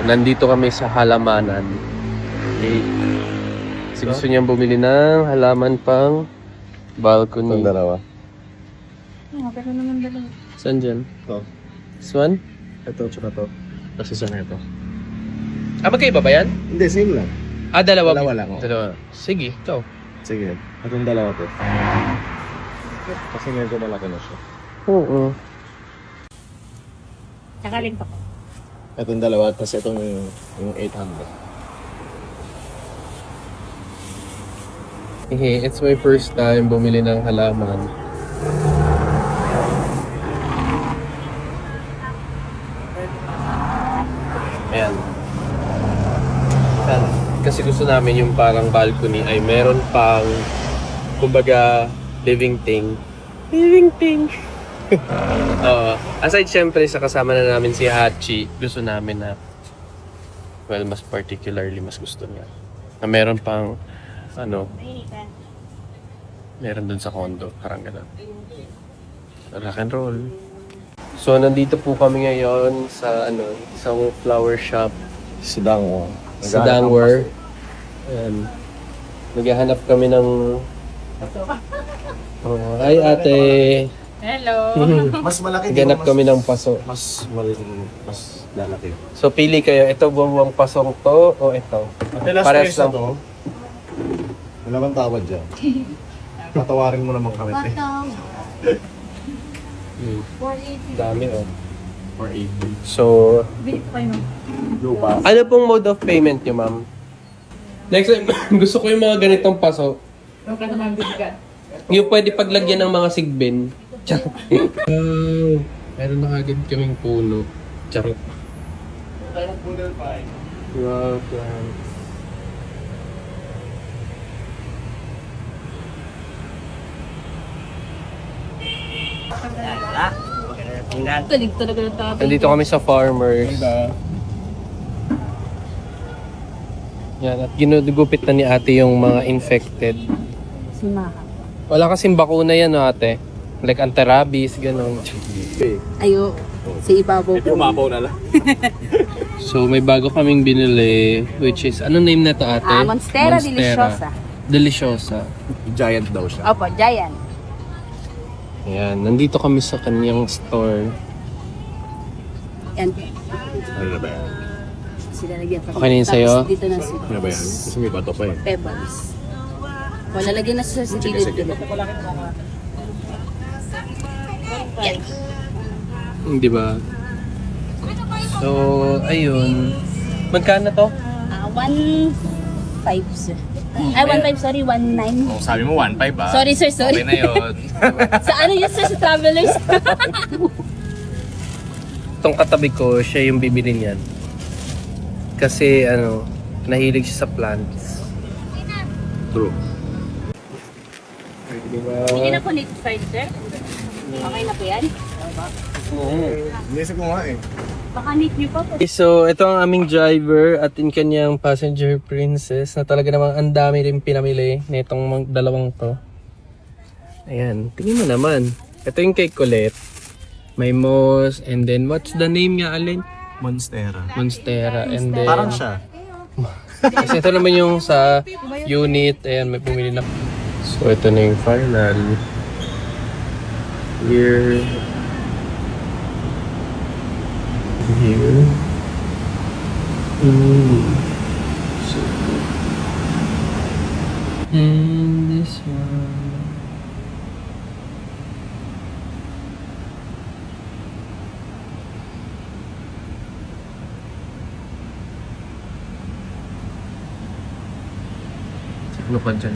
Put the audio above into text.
nandito kami sa halamanan. Okay. Kasi gusto niyang bumili ng halaman pang balcony. Itong dalawa. Pero naman dalawa. Saan dyan? Ito. This one? Ito, tsaka ito. Tapos isa na ito. Magkaiba ba yan? Hindi, same lang. Dalawa. Dalawa lang, oh. Dalawa. Sige, ikaw. Sige. Itong dalawa to. Kasi medyo malaki na siya. Oo. Nakalink pa ko. Itong dalawa, tapos itong yung 800. Okay, it's my first time bumili ng halaman. Ayan. Ayan. Kasi gusto namin yung parang balcony ay meron pang, kumbaga, living thing. Living thing! Aside syempre sa kasama na namin si Hachi, gusto namin na, well, mas particularly, mas gusto niya. Na meron pang, meron dun sa condo, parang gano'n. Rock and roll. So, nandito po kami ngayon sa, isang flower shop. Sidang, Sa Dangwar. Ayan. Naghahanap kami ng... Ay, ate! Hello! Mas malaki. Naghahanap kami ng paso. Mas lalaki. So, pili kayo. Ito buwang pasong to o ito? Pares lang. To. Wala bang tawad dyan? Patawarin mo naman kami. Patang. 480. Dami, oh. 480. So, Bili ko kayo, ma'am. Lupa. ano pong mode of payment nyo, ma'am? Next time, gusto ko yung mga ganitong paso. Huwag ka naman bibigan. Yung pwede paglagyan ng mga sigbin. Charot. Meron na agad kaming puno. Charot. Wow, plan. Talig talaga ng tatay. Nandito kami sa farmers. Yan, at ginugupit na ni ate yung mga infected. Si Maha. Wala kasing bakuna yan, no, ate. Like anti-rabies, gano'n. Ayo. Si Ibabaw ko. Umapaw na lang. So, may bago kaming binili, which is, anong name na to, ate? Monstera Deliciosa. Deliciosa. Giant daw siya. Opo, Giant. Ayan, nandito kami sa kanyang store. Yan. Ano na ba yan? Sila lagyan pa. Okay na yun sa'yo? Tapos dito na si Ano ba yan? Kasi may bato pa eh. Pebbles. Wala, lagyan na sa gilid. sige. Yan. Di ba? So, ayun. Magkano to? 1.5 sir. Ay, 1.5 sorry, 1.9. Oh, sabi mo 1.5 ah. Sorry sir, sorry. Okay na yun. Sa ano yun sir, sa travelers? Itong katabi ko, siya yung bibili niyan. Kasi, nahilig siya sa plants. True. Di ba? Hindi na po need fried sir. Okay na po yan? Inisip ko nga eh. Baka need nyo pa po. Okay, so, ito ang aming driver at in kanyang passenger princess na talaga namang ang dami rin pinamili na itong dalawang to. Ayan, tingin mo naman. Ito yung kay Colette. May moss, and then what's the name niya, Alin? Monstera. Monstera, and then... Parang siya. Kasi ito naman yung sa unit. Ayan, may pumili na. So, ito na yung final. Here. Here. So, and this one. Ano pa dyan?